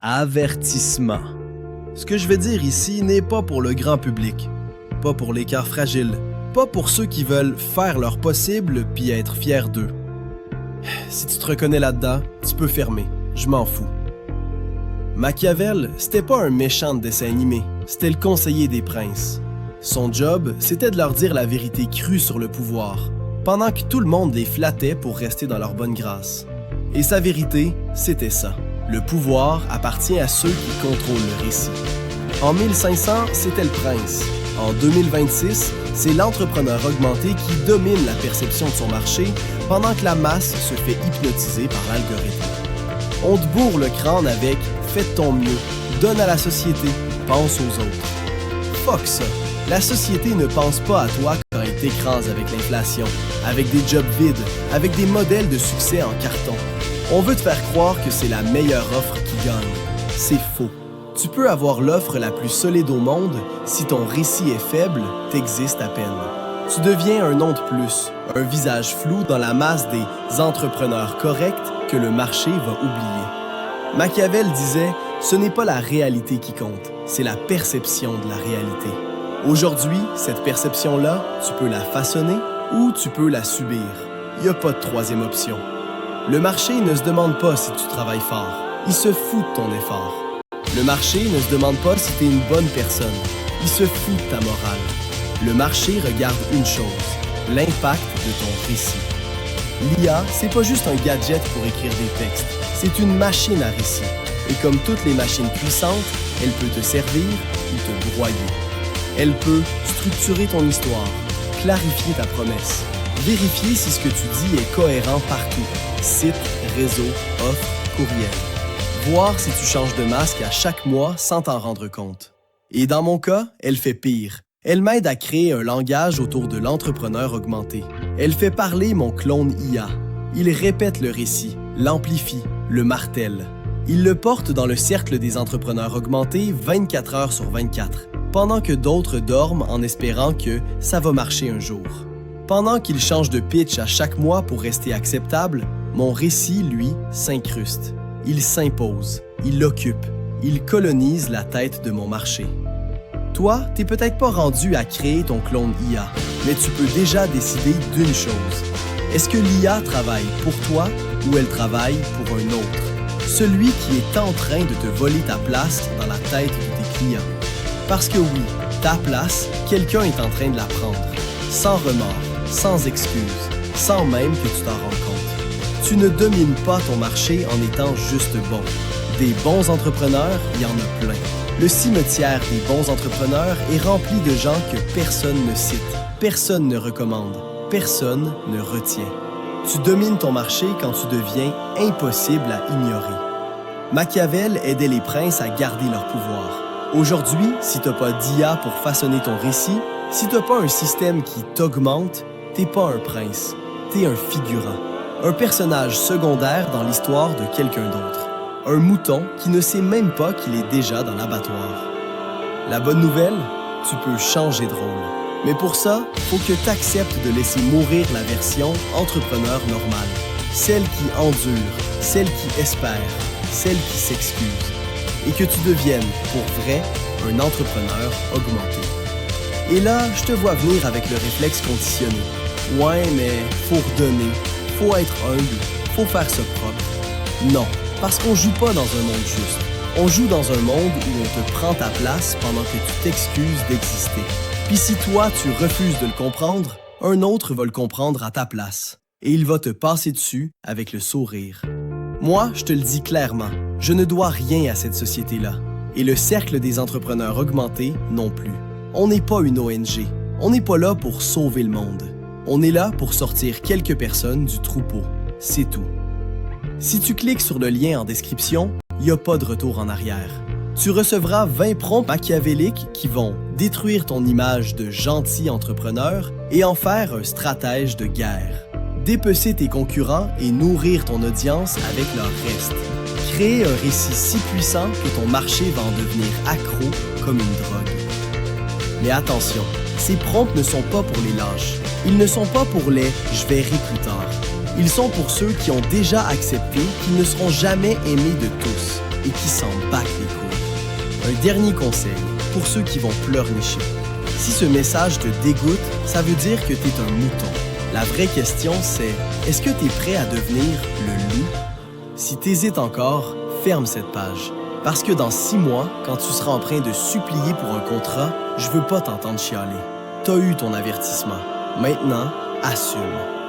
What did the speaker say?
Avertissement. Ce que je vais dire ici n'est pas pour le grand public, pas pour les cœurs fragiles, pas pour ceux qui veulent faire leur possible puis être fiers d'eux. Si tu te reconnais là-dedans, tu peux fermer, je m'en fous. Machiavel, c'était pas un méchant de dessin animé, c'était le conseiller des princes. Son job, c'était de leur dire la vérité crue sur le pouvoir, pendant que tout le monde les flattait pour rester dans leur bonne grâce. Et sa vérité, c'était ça. Le pouvoir appartient à ceux qui contrôlent le récit. En 1500, c'était le prince. En 2026, c'est l'entrepreneur augmenté qui domine la perception de son marché pendant que la masse se fait hypnotiser par l'algorithme. On te bourre le crâne avec « fais de ton mieux, donne à la société, pense aux autres ». Fuck ça! La société ne pense pas à toi quand elle t'écrase avec l'inflation, avec des jobs vides, avec des modèles de succès en carton. On veut te faire croire que c'est la meilleure offre qui gagne. C'est faux. Tu peux avoir l'offre la plus solide au monde, si ton récit est faible, t'existes à peine. Tu deviens un nom de plus, un visage flou dans la masse des entrepreneurs corrects que le marché va oublier. Machiavel disait « Ce n'est pas la réalité qui compte, c'est la perception de la réalité ». Aujourd'hui, cette perception-là, tu peux la façonner ou tu peux la subir. Il n'y a pas de troisième option. Le marché ne se demande pas si tu travailles fort, il se fout de ton effort. Le marché ne se demande pas si tu es une bonne personne, il se fout de ta morale. Le marché regarde une chose, l'impact de ton récit. L'IA, c'est pas juste un gadget pour écrire des textes, c'est une machine à récit. Et comme toutes les machines puissantes, elle peut te servir ou te broyer. Elle peut structurer ton histoire, clarifier ta promesse, vérifier si ce que tu dis est cohérent partout, site, réseau, offre, courriel. Voir si tu changes de masque à chaque mois sans t'en rendre compte. Et dans mon cas, elle fait pire. Elle m'aide à créer un langage autour de l'entrepreneur augmenté. Elle fait parler mon clone IA. Il répète le récit, l'amplifie, le martèle. Il le porte dans le cercle des entrepreneurs augmentés 24 heures sur 24, pendant que d'autres dorment en espérant que ça va marcher un jour. Pendant qu'il change de pitch à chaque mois pour rester acceptable, mon récit, lui, s'incruste. Il s'impose, il l'occupe, il colonise la tête de mon marché. Toi, t'es peut-être pas rendu à créer ton clone IA, mais tu peux déjà décider d'une chose. Est-ce que l'IA travaille pour toi ou elle travaille pour un autre? Celui qui est en train de te voler ta place dans la tête de tes clients. Parce que oui, ta place, quelqu'un est en train de la prendre. Sans remords, sans excuses, sans même que tu t'en rendes compte. Tu ne domines pas ton marché en étant juste bon. Des bons entrepreneurs, il y en a plein. Le cimetière des bons entrepreneurs est rempli de gens que personne ne cite, personne ne recommande, personne ne retient. Tu domines ton marché quand tu deviens impossible à ignorer. Machiavel aidait les princes à garder leur pouvoir. Aujourd'hui, si t'as pas d'IA pour façonner ton récit, si t'as pas un système qui t'augmente, t'es pas un prince, t'es un figurant. Un personnage secondaire dans l'histoire de quelqu'un d'autre. Un mouton qui ne sait même pas qu'il est déjà dans l'abattoir. La bonne nouvelle, tu peux changer de rôle. Mais pour ça, faut que t'acceptes de laisser mourir la version entrepreneur normale. Celle qui endure, celle qui espère, celle qui s'excuse. Et que tu deviennes, pour vrai, un entrepreneur augmenté. Et là, je te vois venir avec le réflexe conditionné. Ouais, mais faut redonner, faut être humble, faut faire ça propre. Non, parce qu'on joue pas dans un monde juste. On joue dans un monde où on te prend ta place pendant que tu t'excuses d'exister. Puis si toi, tu refuses de le comprendre, un autre va le comprendre à ta place. Et il va te passer dessus avec le sourire. Moi, je te le dis clairement, je ne dois rien à cette société-là. Et le cercle des entrepreneurs augmentés non plus. On n'est pas une ONG. On n'est pas là pour sauver le monde. On est là pour sortir quelques personnes du troupeau. C'est tout. Si tu cliques sur le lien en description, il n'y a pas de retour en arrière. Tu recevras 20 prompts machiavéliques qui vont détruire ton image de gentil entrepreneur et en faire un stratège de guerre. Dépecer tes concurrents et nourrir ton audience avec leur reste. Créer un récit si puissant que ton marché va en devenir accro comme une drogue. Mais attention, ces prompts ne sont pas pour les lâches. Ils ne sont pas pour les « je verrai plus tard ». Ils sont pour ceux qui ont déjà accepté qu'ils ne seront jamais aimés de tous. et qui s'en battent les couilles. Un dernier conseil pour ceux qui vont pleurnicher. Si ce message te dégoûte, ça veut dire que t'es un mouton. La vraie question, c'est est-ce que t'es prêt à devenir le loup? Si t'hésites encore, ferme cette page. Parce que dans 6 mois, quand tu seras en train de supplier pour un contrat, je veux pas t'entendre chialer. T'as eu ton avertissement. Maintenant, assume.